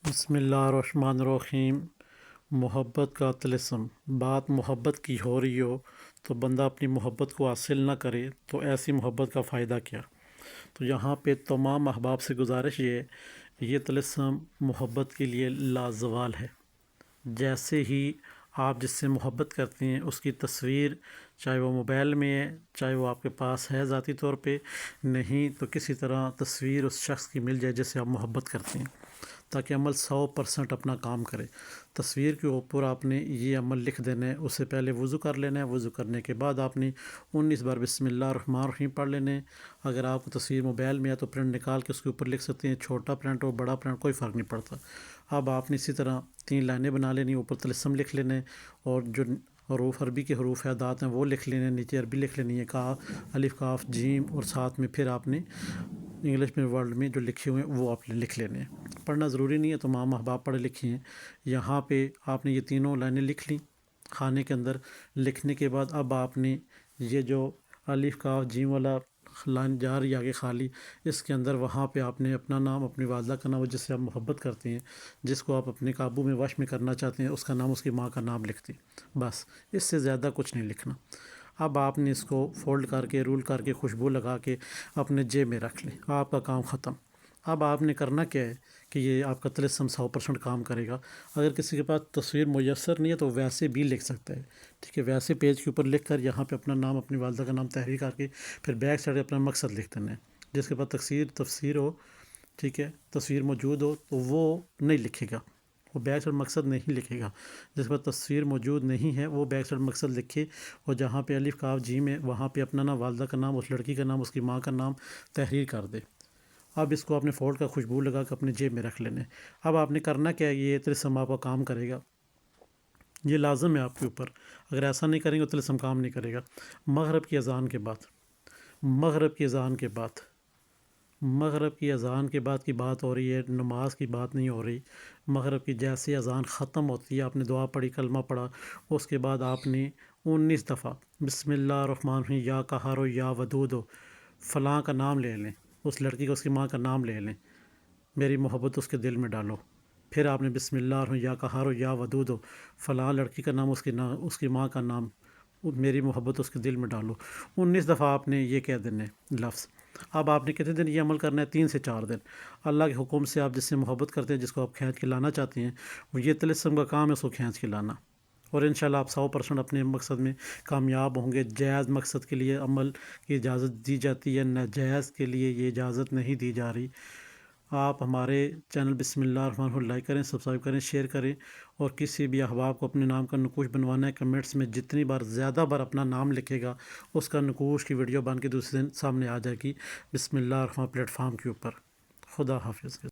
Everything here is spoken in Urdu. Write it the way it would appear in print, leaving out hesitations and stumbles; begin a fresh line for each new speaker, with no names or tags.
بسم اللہ الرحمن الرحیم۔ محبت کا طلسم۔ بات محبت کی ہو رہی ہو تو بندہ اپنی محبت کو حاصل نہ کرے تو ایسی محبت کا فائدہ کیا؟ تو یہاں پہ تمام احباب سے گزارش یہ طلسم محبت کے لیے لازوال ہے۔ جیسے ہی آپ جس سے محبت کرتے ہیں اس کی تصویر، چاہے وہ موبائل میں ہے، چاہے وہ آپ کے پاس ہے ذاتی طور پہ، نہیں تو کسی طرح تصویر اس شخص کی مل جائے جس سے آپ محبت کرتے ہیں، تاکہ عمل 100% اپنا کام کرے۔ تصویر کے اوپر آپ نے یہ عمل لکھ دینا ہے۔ اس سے پہلے وضو کر لینا ہے۔ وضو کرنے کے بعد آپ نے 19 بار بسم اللہ الرحمن الرحیم پڑھ لینے ہیں۔ اگر آپ کو تصویر موبائل میں ہے تو پرنٹ نکال کے اس کے اوپر لکھ سکتے ہیں، چھوٹا پرنٹ ہو بڑا پرنٹ کوئی فرق نہیں پڑتا۔ اب آپ نے اسی طرح 3 لائنیں بنا لینی، اوپر طلسم لکھ لینے، اور جو حروف عربی کے حروف اعداد ہیں وہ لکھ لینے، نیچے عربی لکھ لینی ہے، الف کاف جیم، اور ساتھ میں پھر آپ نے انگلش میں ورڈ میں جو لکھے ہوئے ہیں وہ آپ نے لکھ لینے ہیں۔ پڑھنا ضروری نہیں ہے، تمام احباب پڑھے لکھے ہیں۔ یہاں پہ آپ نے یہ تینوں لائنیں لکھ لیں خانے کے اندر۔ لکھنے کے بعد اب آپ نے یہ جو الف کاف جیم والا لائن جا رہی ہے آگے خالی، اس کے اندر وہاں پہ آپ نے اپنا نام، اپنی والدہ کا نام، جس سے آپ محبت کرتے ہیں، جس کو آپ اپنے قابو میں وش میں کرنا چاہتے ہیں، اس کا نام، اس کی ماں کا نام لکھ دیں۔ بس اس سے زیادہ کچھ نہیں لکھنا۔ اب آپ نے اس کو فولڈ کر کے، رول کر کے، خوشبو لگا کے اپنے جیب میں رکھ لیں۔ آپ کا کام ختم۔ اب آپ نے کرنا کیا ہے کہ یہ آپ کا طلسم 100% کام کرے گا۔ اگر کسی کے پاس تصویر میسر نہیں ہے تو ویسے بھی لکھ سکتا ہے، ٹھیک ہے؟ ویسے پیج کے اوپر لکھ کر یہاں پہ اپنا نام، اپنی والدہ کا نام تحریر کر کے پھر بیک سائڈ اپنا مقصد لکھ دینا ہے۔ جس کے پاس تفسیر ہو، ٹھیک ہے، تصویر موجود ہو تو وہ نہیں لکھے گا، وہ بیک سائڈ مقصد نہیں لکھے گا۔ جس پر تصویر موجود نہیں ہے وہ بیک سائڈ مقصد لکھے، اور جہاں پہ الف کاف جیم ہے وہاں پہ اپنا نام، والدہ کا نام، اس لڑکی کا نام، اس کی ماں کا نام تحریر کر دے۔ اب اس کو آپ نے فولڈ کا خوشبو لگا کے اپنے جیب میں رکھ لینے۔ اب آپ نے کرنا کیا ہے، یہ طلسم آپ کا کام کرے گا، یہ لازم ہے آپ کے اوپر۔ اگر ایسا نہیں کریں گے تو طلسم کام نہیں کرے گا۔ مغرب کی اذان کے بعد، مغرب کی اذان کے بعد، مغرب کی اذان کے بعد کی بات ہو رہی ہے، نماز کی بات نہیں ہو رہی۔ مغرب کی جیسے اذان ختم ہوتی ہے، آپ نے دعا پڑھی، کلمہ پڑھا، اس کے بعد آپ نے 19 دفعہ بسم اللہ الرحمن الرحیم، یا قہار یا ودود، فلاں کا نام لے لیں، اس لڑکی کا، اس کی ماں کا نام لے لیں، میری محبت اس کے دل میں ڈالو۔ پھر آپ نے بسم اللہ الرحمن یا قہار یا ودود، فلاں لڑکی کا نام، اس کی ماں کا نام، میری محبت اس کے دل میں ڈالو۔ 19 دفعہ آپ نے یہ کہہ دینے لفظ۔ اب آپ نے کتنے دن یہ عمل کرنا ہے؟ 3 سے 4 دن۔ اللہ کے حکم سے آپ جس سے محبت کرتے ہیں، جس کو آپ کھینچ کے لانا چاہتے ہیں، وہ یہ طلسم کا کام ہے اس کو کھینچ کے لانا، اور انشاءاللہ آپ 100% اپنے مقصد میں کامیاب ہوں گے۔ جائز مقصد کے لیے عمل کی اجازت دی جاتی ہے، ناجائز کے لیے یہ اجازت نہیں دی جا رہی۔ آپ ہمارے چینل بسم اللہ الرحمن الرحیم لائک کریں، سبسکرائب کریں، شیئر کریں، اور کسی بھی احباب کو اپنے نام کا نقوش بنوانا ہے، کمنٹس میں جتنی بار زیادہ بار اپنا نام لکھے گا اس کا نقوش کی ویڈیو بن کے دوسرے دن سامنے آ جائے گی بسم اللہ الرحمن پلیٹ فارم کے اوپر۔ خدا حافظ۔